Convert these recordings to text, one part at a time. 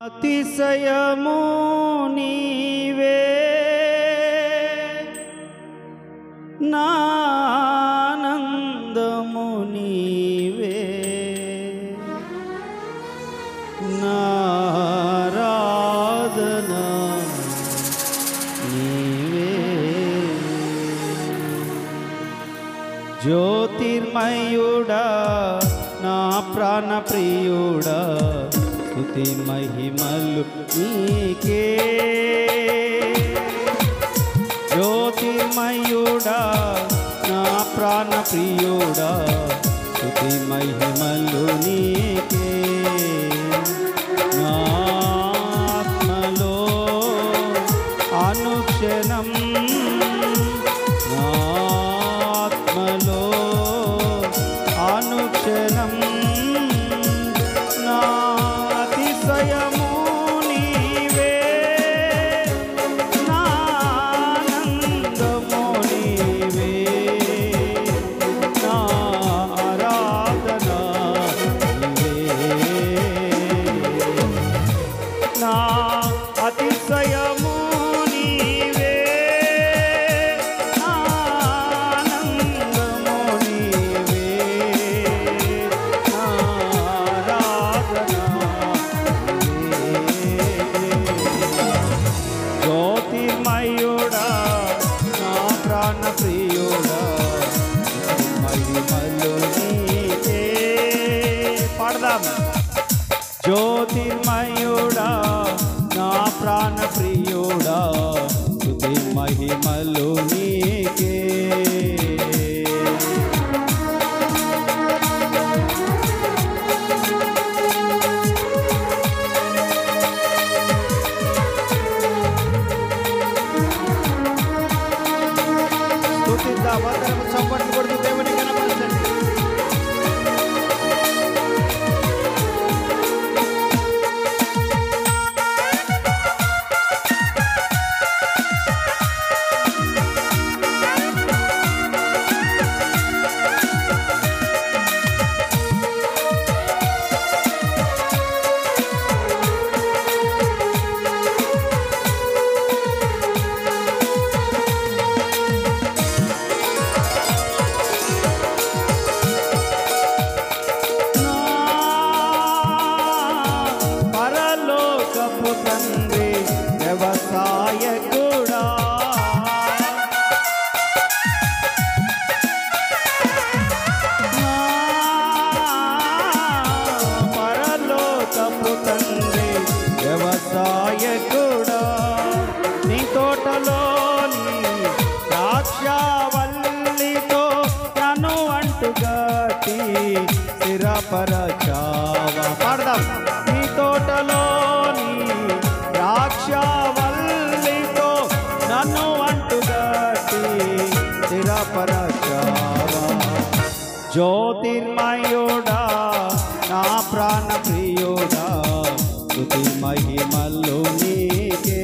అతిశయము నీవే నా ఆనందము నీవే నా ఆరాధన నీవే జ్యోతిర్మయుడా నా ప్రాణ ప్రియుడా స్తుతి మహిమలు నీకే జ్యోతిర్మయుడా నా ప్రాణ ప్రియుడా స్తుతి మహిమలు నీకే నా ఆత్మలో అనుక్షణం నా ఆత్మలో అనుక్షణం నా అతిశయము నీవే నా ఆనందము నీవే నా ఆరాధన నీవే నా అతిశయము నీవే నా ఆనందము నీవే నా ఆరాధన జ్యోతిర్మయుడా నా ప్రాణ ప్రియుడా మహిమలు నీకే పాడదాం జ్యోతిర్మయుడా నా ప్రాణ ప్రియుడా స్తుతి మహిమలు నీకే స్తుతిద్దాం అందరం చప్పట్లు కొడుతూ దేవుని కనపరచండి పరలోకపు తండ్రి వ్యవసాయకుడా పరలోకపు తండ్రి వ్యవసాయకుడా నీ తోటలోని ద్రాక్షవల్లితో నన్ను అంటుగట్టి స్థిరపరచావా పాడదాం నీ తోటలోని ద్రాక్షవల్లితో నన్ను అంటుగట్టి స్థిరపరచావా జ్యోతిర్మయుడా నా ప్రాణ ప్రియుడా స్తుతి మహిమలు నీకే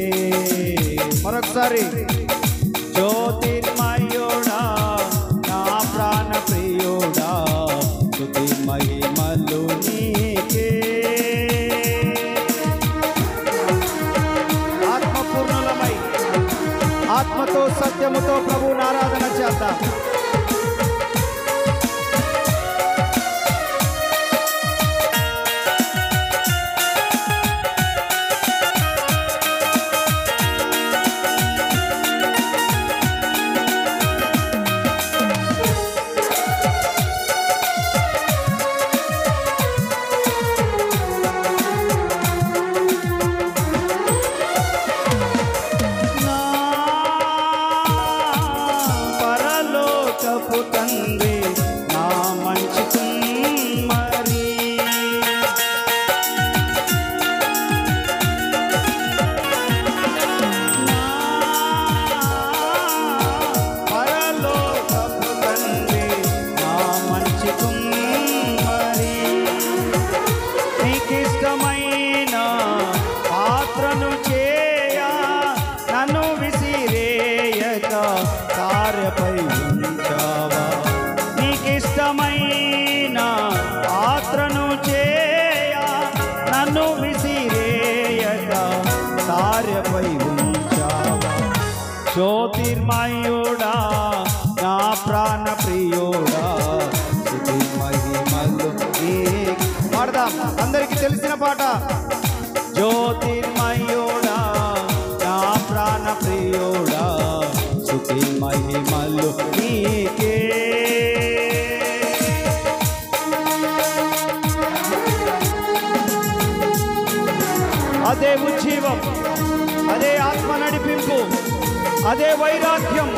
మరొకసారి జ్యోతిర్మయుడా నా ప్రాణ ప్రియుడా స్తుతి మహిమలు నీకే ఆత్మపూర్ణులమై ఆత్మతో సత్యముతో ప్రభువుని ఆరాధన చేద్దాం పరలోక భార్యపై ఉంచావా జ్యోతిర్మయుడా నా ప్రాణ ప్రియుడా స్తుతి మహిమలు పాడదాం అందరికీ తెలిసిన పాట జ్యోతిర్మయుడా నా ప్రాణ ప్రియుడా స్తుతి మహిమలు నీకే అదే ఉజ్జీవం అదే ఆత్మ నడిపింపు అదే వైరాగ్యం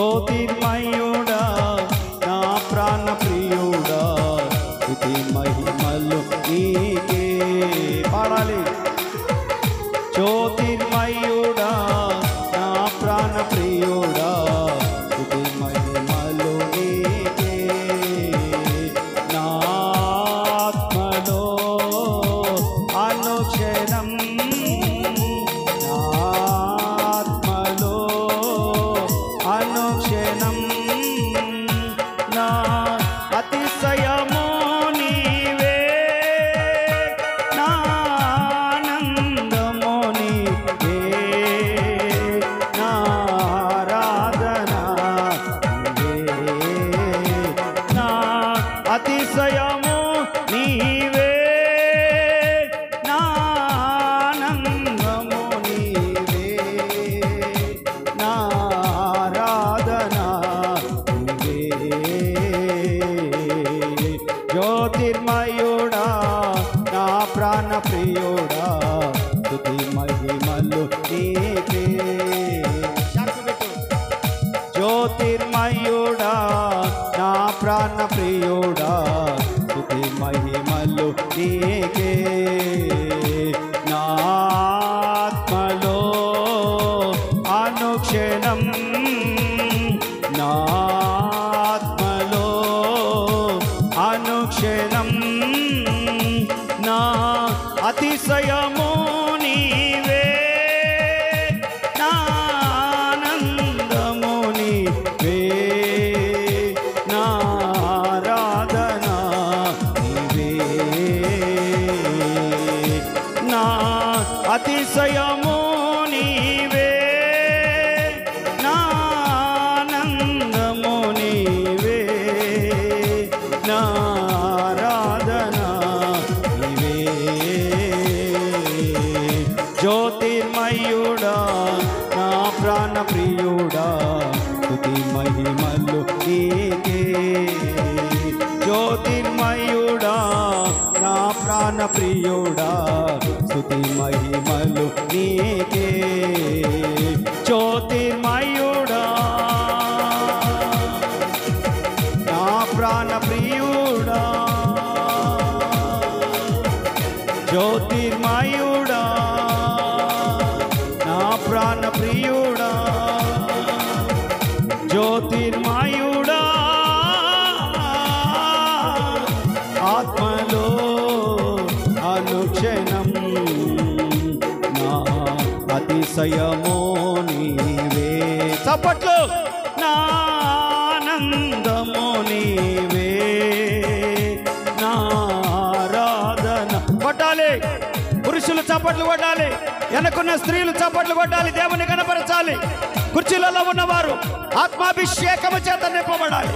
జ్యోతిర్మయుడా నా ప్రాణ ప్రియుడా స్తుతి మహిమలు నీకే పాడాలి జ్యోతిర్మయుడా నా ప్రాణ ప్రియుడా స్తుతి మహిమలు నీకే నా ఆత్మలో అనుక్షణం అనుక్షణం నా అతిశయము నీవే నా ఆనందము నీవే నా ఆరాధన నీవే నా అతిశయము నీవే నా ఆనందము నీవే నా జ్యోతిర్మయుడా నా ప్రాణ ప్రియుడా స్తుతి మహిమలు నీకే జ్యోతిర్మయుడా నా ప్రాణ ప్రియుడా స్తుతి మహిమలు నీకే నా ఆత్మలో అనుక్షణం నా ఆత్మలో అనుక్షణం నా అతిశయము నీవే నా ఆనందము నీవే నా ఆరాధన నీవే నా అతిశయము నీవే నా ఆనందము నీవే నా ఆరాధన నీవే జ్యోతిర్మయుడా నా ప్రాణ ప్రియుడా స్తుతి మహిమలు నీకే జ్యోతిర్మయుడా నా ప్రాణ ప్రియుడా స్తుతి మహిమలు నీకే జ్యోతిర్మయుడా నా ప్రాణ ప్రియుడా జ్యోతిర్మయుడా నా ప్రాణ ప్రియుడా జ్యోతిర్మయుడా ఆత్మలో అనుక్షణం నా అతిశయమో నీవే చప్పట్లు నా ఆనందమో నీవే నా ఆరాధన పట్టాలి పురుష పురుషులు చప్పట్లు కొట్టాలి, వెనకున్న స్త్రీలు చప్పట్లు కొట్టాలి, దేవుని కనపరచాలి. కుర్చీలలో ఉన్నవారు ఆత్మాభిషేకము చేత నింపబడాలి.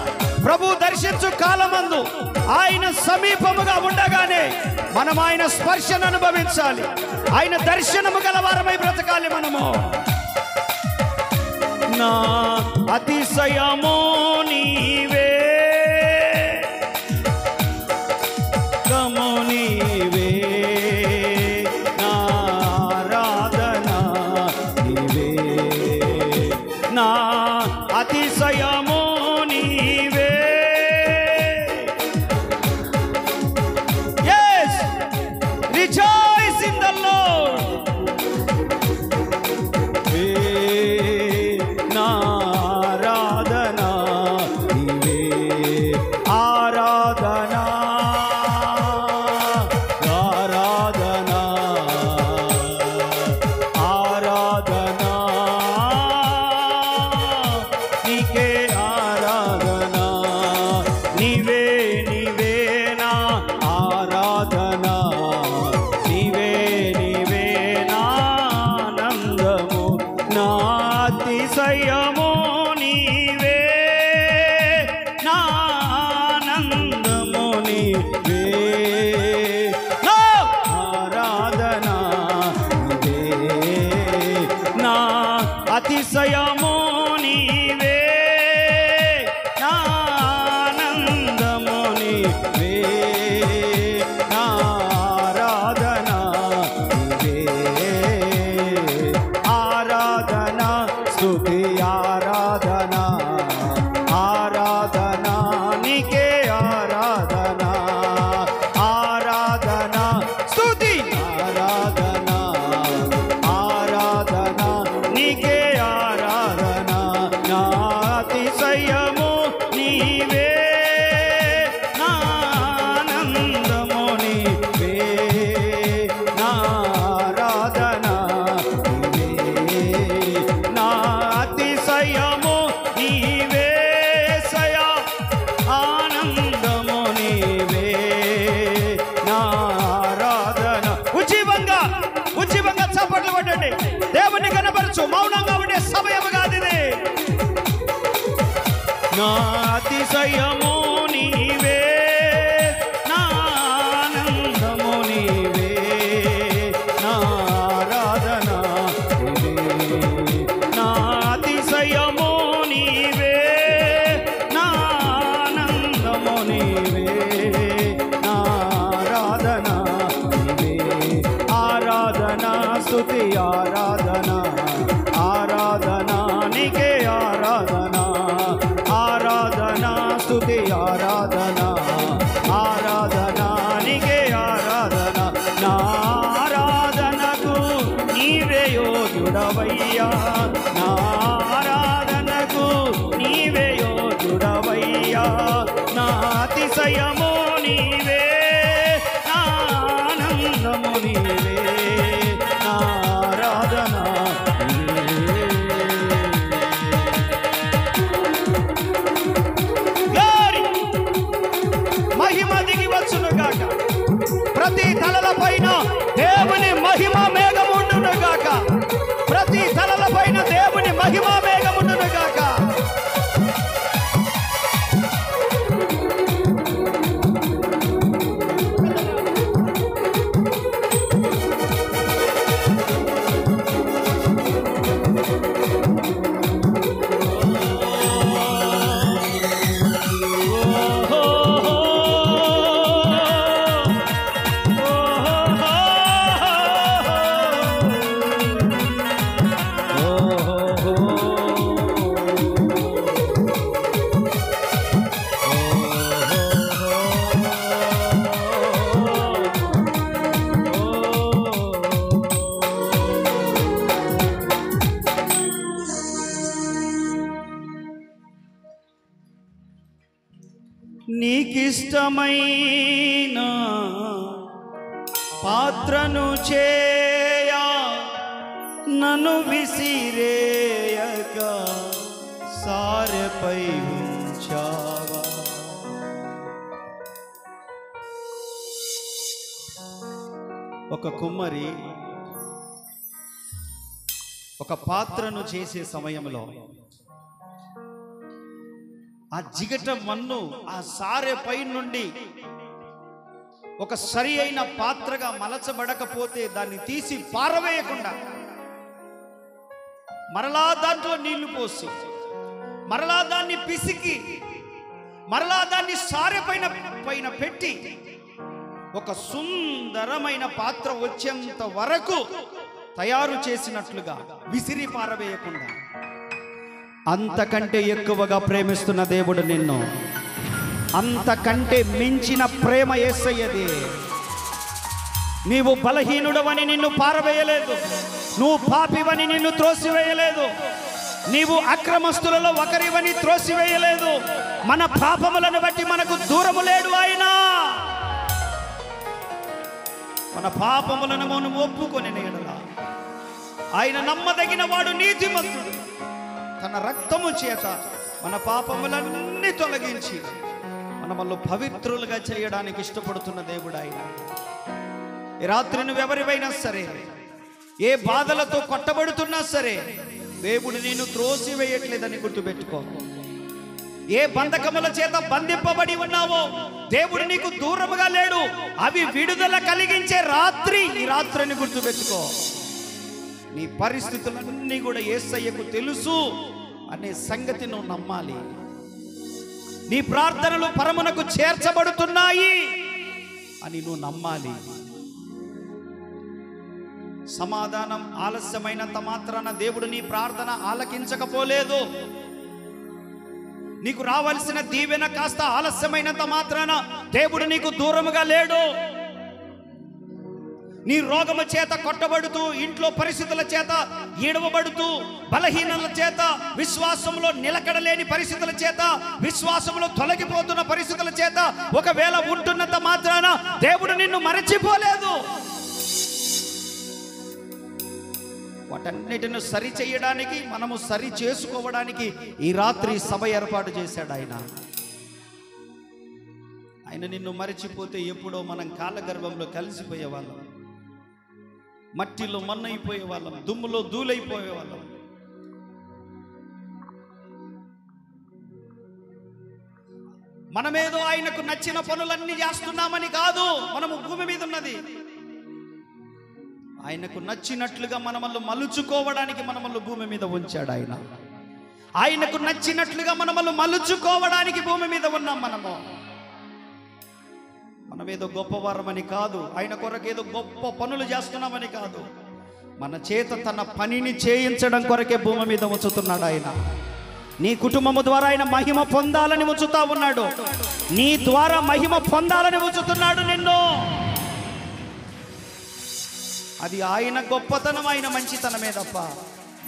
ప్రభు దర్శించు కాలమందు ఆయన సమీపముగా ఉండగానే మనం ఆయన స్పర్శను అనుభవించాలి. ఆయన దర్శనము గలవారమై బ్రతకాలి. మనము నా అతిశయము నీవే, కము నీవే, నా ఆరాధన నీవే, నా అతిశయము నీవే. Yes, rejoice in the Lord. నా ఆరాధన నీవే, ఆరాధన ఆరాధన ఆరాధన నీకే ఆరాధన, నీవే నీవే నా ఆరాధన, నీవే నీవే నా ఆనందము, నా అతిశయము నీవే, నా ఆనందము నీవే, నా ఆరాధన నీవే, నా అతిశయము నీవే, నా ఆనందము నీవే, నా ఆరాధన నీవే, ఆరాధన స్తుతి ఆరాధన, ఆరాధన నీకే ఆరాధన, ఆరాధన స్తుతి ఆరాధన, ఆరాధన నీకే ఆరాధన, నా అతిశయము నీవే, నా ఆనందము నీవే, నా ఆరాధన నీవే, నా అతిశయము నీవే, సయా ఆనందము నీవే, నా ఆరాధన. ఉజ్జీవంగా చప్పట్లు కొట్టండి, దేవుని కనపరచు. మౌనంగా ఉండే సమయం కాదు ఇది. నా అతిశయము నీవే, నా ఆనందము నీవే, నా ఆరాధన నీవే, నా అతిశయము నీవే, నా ఆనందము నీవే, నా ఆరాధన నీవే, ఆరాధన స్తుతి ఆరాధన, ఆరాధన నీకే ఆరాధన, ఆరాధన స్తుతి ఆరాధన, ఆరాధన నీకే ఆరాధన, నా ఆరాధనకు నీవే యోగ్యుడవయ్యా, నా ఆరాధనకు నీవే యోగ్యుడవయ్యా, నా అతిశయము నీవే, నా ఆనందము నీవే, నా ఆరాధన నీవే. Glory! మహిమ దిగి వచ్చును గాక, ప్రతి తలల పైన దేవుని మహిమ మేఘముండును గాక, ప్రతి తలల పైన దేవుని మహిమ మేఘముండును గాక. నీకిష్టమైన పాత్రను చేయ నన్ను విసిరేయక సారెపై ఉంచావా. ఒక కుమ్మరి ఒక పాత్రను చేసే సమయంలో ఆ జిగట మన్ను ఆ సారె పై నుండి ఒక సరి అయిన పాత్రగా మలచబడకపోతే దాన్ని తీసి పారవేయకుండా మరలా దాంట్లో నీళ్లు పోసి మరలా దాన్ని పిసికి మరలా దాన్ని సారె పైన పెట్టి ఒక సుందరమైన పాత్ర వచ్చేంత వరకు తయారు చేసినట్లుగా విసిరి పారవేయకుండా, అంతకంటే ఎక్కువగా ప్రేమిస్తున్న దేవుడు నిన్ను, అంతకంటే మించిన ప్రేమ యేసయ్యది. నీవు బలహీనుడవని నిన్ను పారవేయలేదు, నువ్వు పాపివని నిన్ను త్రోసివేయలేదు, నీవు అక్రమస్తులలో ఒకరివని త్రోసివేయలేదు. మన పాపములను బట్టి మనకు దూరము లేడు ఆయన. మన పాపములను మనం ఒప్పుకొని నేడలా ఆయన నమ్మదగిన వాడు, నీతిమంతుడు. తన రక్తము చేత మన పాపములన్నీ తొలగించి మనమల్ని పవిత్రులుగా చేయడానికి ఇష్టపడుతున్న దేవుడు ఆయన. ఈ రాత్రి నువ్వెవరివైనా సరే, ఏ బాధలతో కొట్టబడుతున్నా సరే, దేవుడు నిన్ను త్రోసివేయట్లేదని గుర్తుపెట్టుకో. ఏ బంధకముల చేత బంధింపబడి ఉన్నావో దేవుడు నీకు దూరముగా లేడు. అవి విడుదల కలిగించే రాత్రి ఈ రాత్రిని గుర్తుపెట్టుకో. నీ పరిస్థితులన్నీ కూడా యేసయ్యకు తెలుసు అనే సంగతి నువ్వు నమ్మాలి. నీ ప్రార్థనలు పరమునకు చేర్చబడుతున్నాయి అని నువ్వు నమ్మాలి. సమాధానం ఆలస్యమైనంత మాత్రాన దేవుడు నీ ప్రార్థన ఆలకించకపోలేదు. నీకు రావాల్సిన దీవెన కాస్త ఆలస్యమైనంత మాత్రాన దేవుడు నీకు దూరముగా లేడు. నీ రోగము చేత కొట్టబడుతూ, ఇంట్లో పరిస్థితుల చేత ఈడవబడుతూ, బలహీనల చేత, విశ్వాసంలో నిలకడలేని పరిస్థితుల చేత, విశ్వాసంలో తొలగిపోతున్న పరిస్థితుల చేత ఒకవేళ ఉంటున్నంత మాత్రాన దేవుడు నిన్ను మరచిపోలేదు. వాటన్నిటిని సరి చేయడానికి, మనము సరి చేసుకోవడానికి ఈ రాత్రి సభ ఏర్పాటు చేశాడు ఆయన. ఆయన నిన్ను మరచిపోతే ఎప్పుడో మనం కాలగర్భంలో కలిసిపోయే వాళ్ళం, మట్టిలో మన్నైపోయే వాళ్ళం, దుమ్ములో ధూళైపోయే వాళ్ళం. మనమేదో ఆయనకు నచ్చిన పనులన్నీ చేస్తున్నామని కాదు మనము భూమి మీద ఉన్నది. ఆయనకు నచ్చినట్లుగా మనమల్ని మలుచుకోవడానికి మనమల్ని భూమి మీద ఉంచాడు ఆయన. ఆయనకు నచ్చినట్లుగా మనమల్ని మలుచుకోవడానికి భూమి మీద ఉన్నాం. మనమేదో గొప్పవారమని కాదు, ఆయన కొరకు ఏదో గొప్ప పనులు చేస్తున్నామని కాదు, మన చేత తన పనిని చేయించడం కొరకే భూమి మీద ఉంచుతున్నాడు ఆయన. నీ కుటుంబము ద్వారా ఆయన మహిమ పొందాలని ఉంచుతా ఉన్నాడు. నీ ద్వారా మహిమ పొందాలని ఉంచుతున్నాడు నిన్ను. అది ఆయన గొప్పతనం, ఆయన మంచితనమే తప్ప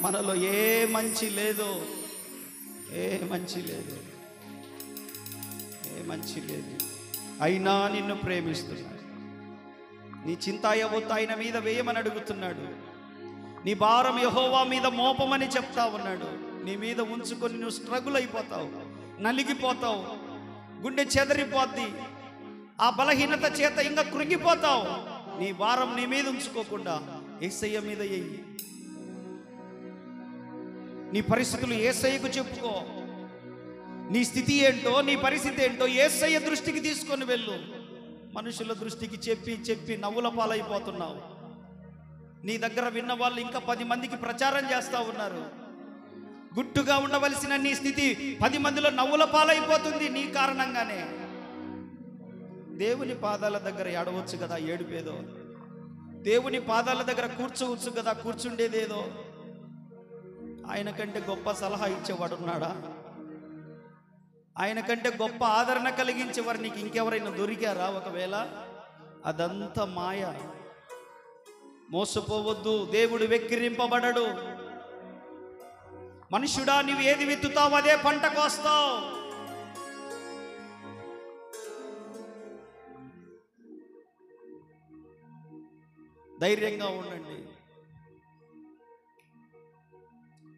మనలో ఏ మంచి లేదు, ఏ మంచి లేదు, ఏ మంచి లేదు. అయినా నిన్ను ప్రేమిస్తున్నాడు. నీ చింతాయవొత్తు ఆయన మీద వేయమని అడుగుతున్నాడు. నీ భారం యెహోవా మీద మోపమని చెప్తా ఉన్నాడు. నీ మీద ఉంచుకొని నువ్వు స్ట్రగుల్ అయిపోతావు, నలిగిపోతావు, గుండె చెదరిపోద్ది, ఆ బలహీనత చేత ఇంకా కృంగిపోతావు. నీ భారం నీ మీద ఉంచుకోకుండా యేసయ్య మీద వెయ్యి. నీ పరిస్థితులు యేసయ్యకు చెప్పుకో. నీ స్థితి ఏంటో, నీ పరిస్థితి ఏంటో యేసయ్య దృష్టికి తీసుకొని వెళ్ళు. మనుషుల దృష్టికి చెప్పి చెప్పి నవ్వుల పాలైపోతున్నావు. నీ దగ్గర విన్న వాళ్ళు ఇంకా 10 మందికి ప్రచారం చేస్తూ ఉన్నారు. గుట్టుగా ఉండవలసిన నీ స్థితి 10 మందిలో నవ్వుల పాలైపోతుంది నీ కారణంగానే. దేవుని పాదాల దగ్గర ఏడవచ్చు కదా, ఏడుపేదో. దేవుని పాదాల దగ్గర కూర్చోవచ్చు కదా, కూర్చుండేదేదో. ఆయన కంటే గొప్ప సలహా ఇచ్చేవాడు ఉన్నాడా? ఆయన కంటే గొప్ప ఆదరణ కలిగించేవారు నీకు ఇంకెవరైనా దొరికారా? ఒకవేళ అదంతా మాయ. మోసపోవద్దు, దేవుడు వెక్కిరింపబడడు. మనుషుడా, నీవు ఏది విత్తుతావు అదే పంట కోస్తావు. ధైర్యంగా ఉండండి,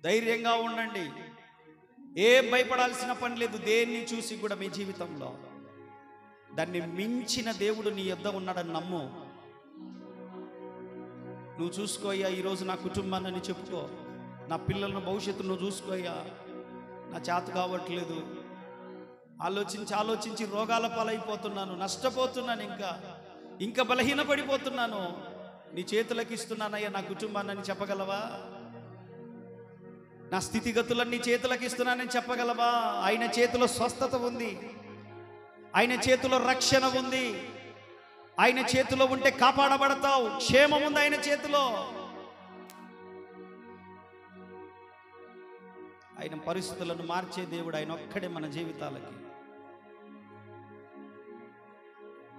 ధైర్యంగా ఉండండి. ఏం భయపడాల్సిన పని లేదు. దేన్ని చూసి కూడా మీ జీవితంలో దాన్ని మించిన దేవుడు నీ యొద్ద ఉన్నాడని నమ్ము. నువ్వు చూసుకో అయ్యా, ఈరోజు నా కుటుంబాన్ని చెప్పుకో, నా పిల్లలను భవిష్యత్తు నువ్వు చూసుకో అయ్యా, నా చేత కావట్లేదు, ఆలోచించి రోగాల పాలైపోతున్నాను, నష్టపోతున్నాను, ఇంకా బలహీనపడిపోతున్నాను, నీ చేతులకు ఇస్తున్నానయ్యా నా కుటుంబాన్ని చెప్పగలవా? నా స్థితిగతులన్నీ చేతులకు ఇస్తున్నానని చెప్పగలవా? ఆయన చేతిలో స్వస్థత ఉంది, ఆయన చేతిలో రక్షణ ఉంది, ఆయన చేతిలో ఉంటే కాపాడబడతావు, క్షేమం ఉంది ఆయన చేతిలో. ఆయన పరిస్థితులను మార్చే దేవుడు ఆయన ఒక్కడే మన జీవితాలకి.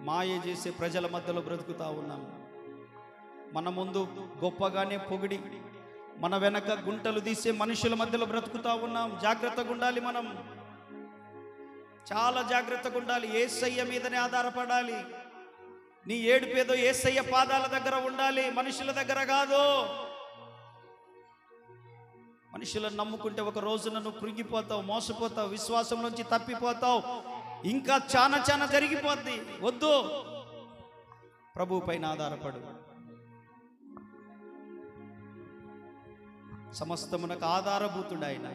మాయ చేసే ప్రజల మధ్యలో బ్రతుకుతా ఉన్నాం. మన ముందు గొప్పగానే పొగిడి మన వెనక గుంటలు తీసే మనుషుల మధ్యలో బ్రతుకుతా ఉన్నాం. జాగ్రత్తగా ఉండాలి, మనం చాలా జాగ్రత్తగా ఉండాలి. యేసయ్య మీదనే ఆధారపడాలి. నీ ఏడుపేదో యేసయ్య పాదాల దగ్గర ఉండాలి, మనుషుల దగ్గర కాదు. మనుషులను నమ్ముకుంటే ఒక రోజున నువ్వు కృంగిపోతావు, మోసపోతావు, విశ్వాసం నుంచి తప్పిపోతావు, ఇంకా చాలా జరిగిపోద్ది. వద్దు, ప్రభు పైన ఆధారపడు. సమస్తమునకు ఆధారభూతుడు ఆయన.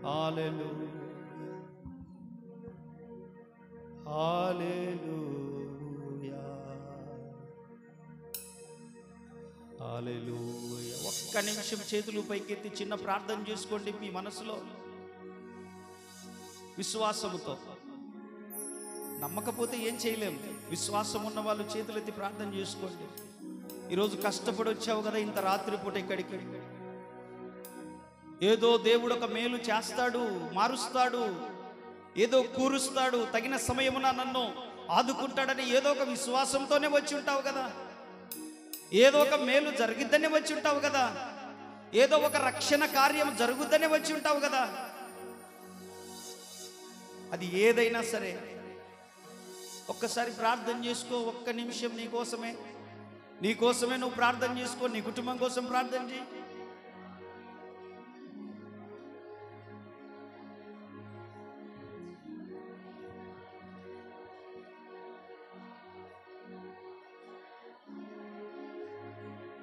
హల్లెలూయా, హల్లెలూయా, హల్లెలూయా. ఒక్క నిమిషం చేతులు పైకెత్తి చిన్న ప్రార్థన చేసుకోండి మీ మనసులో విశ్వాసముతో. నమ్మకపోతే ఏం చేయలేము. విశ్వాసం ఉన్న వాళ్ళు చేతులెత్తి ప్రార్థన చేసుకోండి. ఈరోజు కష్టపడి వచ్చావు కదా ఇంత రాత్రిపూట ఇక్కడికి, ఏదో దేవుడు ఒక మేలు చేస్తాడు, మారుస్తాడు, ఏదో కూరుస్తాడు, తగిన సమయమున నన్ను ఆదుకుంటాడని ఏదో ఒక విశ్వాసంతోనే వచ్చి ఉంటావు కదా, ఏదో ఒక మేలు జరిగిద్దని వచ్చి ఉంటావు కదా, ఏదో ఒక రక్షణ కార్యం జరుగుద్దని వచ్చి ఉంటావు కదా. అది ఏదైనా సరే ఒక్కసారి ప్రార్థన చేసుకో. ఒక్క నిమిషం నీకోసమే నువ్వు ప్రార్థన చేసుకో. నీ కుటుంబం కోసం ప్రార్థన చేయి.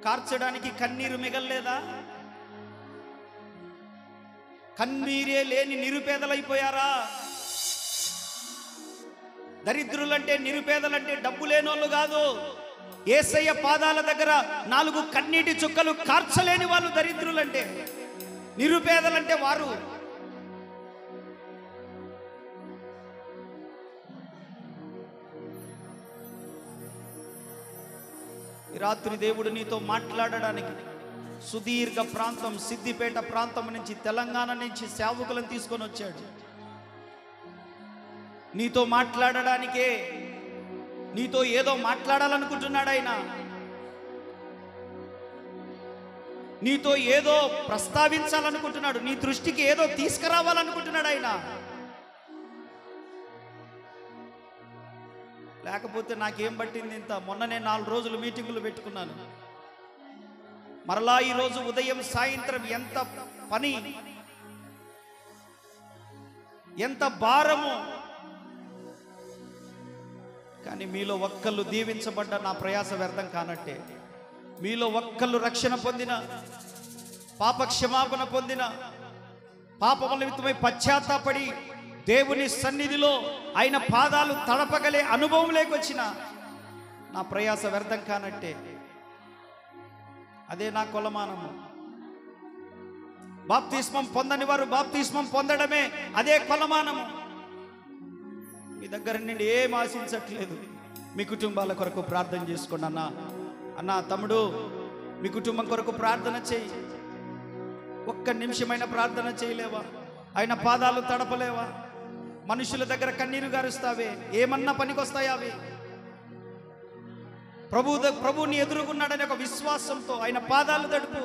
కార్చడానికి కన్నీరు మిగల్లేదా? కన్నీరే లేని నిరుపేదలైపోయారా? దరిద్రులంటే నిరుపేదలంటే డబ్బు లేనోళ్ళు కాదు. యేసయ్య పాదాల దగ్గర 4 కన్నీటి చుక్కలు కార్చలేని వాళ్ళు దరిద్రులంటే, నిరుపేదలంటే వారు. ఈ రాత్రి దేవుడు నీతో మాట్లాడడానికి సుదీర్ఘ ప్రాంతం, సిద్దిపేట ప్రాంతం నుంచి, తెలంగాణ నుంచి సేవకులను తీసుకొని వచ్చాడు. నీతో మాట్లాడడానికే, నీతో ఏదో మాట్లాడాలనుకుంటున్నాడు ఆయన. నీతో ఏదో ప్రస్తావించాలనుకుంటున్నాడు, నీ దృష్టికి ఏదో తీసుకురావాలనుకుంటున్నాడు ఆయన. లేకపోతే నాకేం పట్టింది ఇంత? మొన్ననే 4 రోజులు మీటింగులు పెట్టుకున్నాను. మరలా ఈరోజు ఉదయం సాయంత్రం ఎంత పని, ఎంత భారము. కానీ మీలో ఒక్కళ్ళు దీవించబడ్డ నా ప్రయాస వ్యర్థం కానట్టే. మీలో ఒక్కళ్ళు రక్షణ పొందిన, పాప క్షమాపణ పొందిన, పాపముల నిమిత్తమై పశ్చాత్తాపడి దేవుని సన్నిధిలో ఆయన పాదాలు తడపగలే అనుభవం లేకొచ్చిన నా ప్రయాస వ్యర్థం కానట్టే. అదే నా కొలమానము. బాప్తిస్మం పొందని వారు బాప్తిస్మం పొందడమే అదే కొలమానము. మీ దగ్గర నుండి ఏం ఆశించట్లేదు. మీ కుటుంబాల కొరకు ప్రార్థన చేసుకోండి. అన్న తమ్ముడు, మీ కుటుంబం కొరకు ప్రార్థన చేయి. ఒక్క నిమిషమైన ప్రార్థన చేయలేవా? ఆయన పాదాలు తడపలేవా? మనుషుల దగ్గర కన్నీరు గారుస్తావే, ఏమన్నా పనికొస్తాయా అవి? ప్రభువుని ఎదురుగున్నాడని ఒక విశ్వాసంతో ఆయన పాదాలు తడుపు.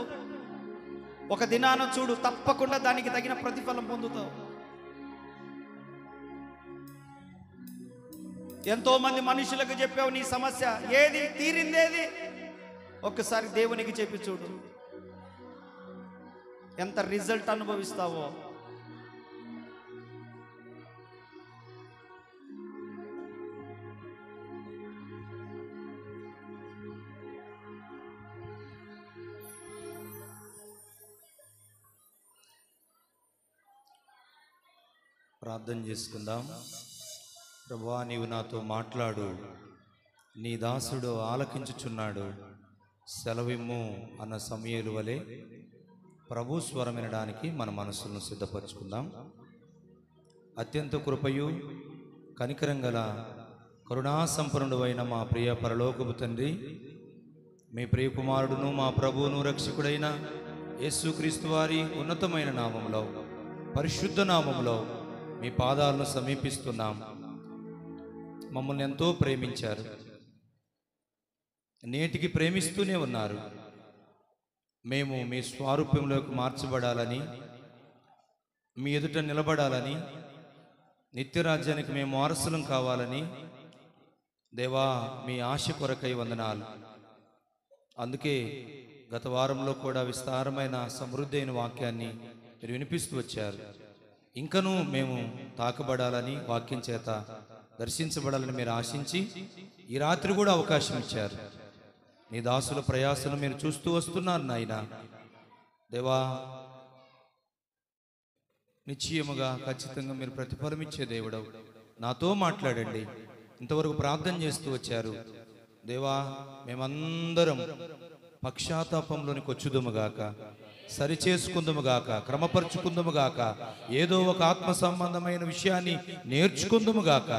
ఒక దినాన చూడు, తప్పకుండా దానికి తగిన ప్రతిఫలం పొందుతావు. ఎంతో మంది మనుషులకు చెప్పావు నీ సమస్య, ఏది తీరిందేది? ఒక్కసారి దేవునికి చెప్పి చూడు, ఎంత రిజల్ట్ అనుభవిస్తావో. ప్రార్థన చేసుకుందాం. ప్రభువా, నీవు నాతో మాట్లాడు, నీ దాసుడు ఆలకించుచున్నాడు, సెలవిమ్ము అన్న సమూయేలు వలె ప్రభు స్వరం వినడానికి మన మనసులను సిద్ధపరచుకుందాం. అత్యంత కృపయు కనికరం గల కరుణాసంపన్నుడు అయిన మా ప్రియ పరలోకపు తండ్రి, మీ ప్రియ కుమారుడును మా ప్రభువును రక్షకుడైన యేసుక్రీస్తు వారి ఉన్నతమైన నామములో, పరిశుద్ధ నామములో మీ పాదాలను సమీపిస్తున్నాం. మమ్మల్ని ఎంతో ప్రేమించారు, నేటికి ప్రేమిస్తూనే ఉన్నారు. మేము మీ స్వారూప్యంలోకి మార్చబడాలని, మీ ఎదుట నిలబడాలని, నిత్యరాజ్యానికి మేము వారసులం కావాలని దేవా మీ ఆశ కొరకై వందనాలు. అందుకే గత వారంలో కూడా విస్తారమైన సమృద్ధి అయిన వాక్యాన్ని మీరు వినిపిస్తూ వచ్చారు. ఇంకనూ మేము తాకబడాలని, వాక్యం చేత దర్శించబడాలని మీరు ఆశించి ఈ రాత్రి కూడా అవకాశం ఇచ్చారు. నీ దాసుల ప్రయాసను మీరు చూస్తూ వస్తున్నారు నాయన. దేవా, నిశ్చయముగా ఖచ్చితంగా మీరు ప్రతిఫలం ఇచ్చే దేవుడవు. నాతో మాట్లాడండి. ఇంతవరకు ప్రార్థన చేస్తూ వచ్చారు దేవా, మేమందరం పక్షాతాపంలోనికి వచ్చుదుముగాక, సరిచేసుకుందుముగాక, క్రమపరుచుకుందుముగాక, ఏదో ఒక ఆత్మ సంబంధమైన విషయాన్ని నేర్చుకుందుముగాక.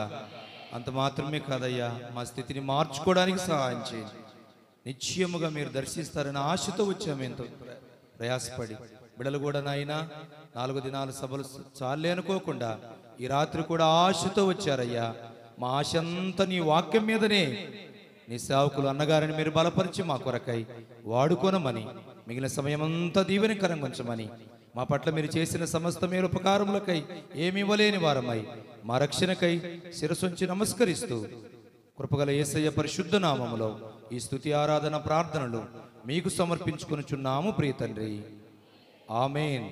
అంత మాత్రమే కాదయ్యా, మా స్థితిని మార్చుకోవడానికి సహాయం చేయండి. నిశ్చయముగా మీరు దర్శిస్తారని ఆశతో వచ్చాము. ఎంతో ప్రయాసపడి బిడలు కూడా నాయన 4 దినాల సభలు చాలే అనుకోకుండా ఈ రాత్రి కూడా ఆశతో వచ్చారయ్యా. మా ఆశ అంతా నీ వాక్యం మీదనే. నీ సేవకులు అన్నగారిని మీరు బలపరిచి మా కొరకై వాడుకోనమని, మిగిలిన సమయం అంతా దీవెనకరంగా ఉంచమని, మా పట్ల మీరు చేసిన సమస్త మేలు ఉపకారములకై ఏమి ఇవ్వలేని వారమై మా రక్షణకై శిరసొంచి నమస్కరిస్తూ కృపగల యేసయ్య పరిశుద్ధ నామములో ఈ స్తుతి ఆరాధన ప్రార్థనలు మీకు సమర్పించుకొనుచున్నాము ప్రియ తండ్రి. ఆమేన్.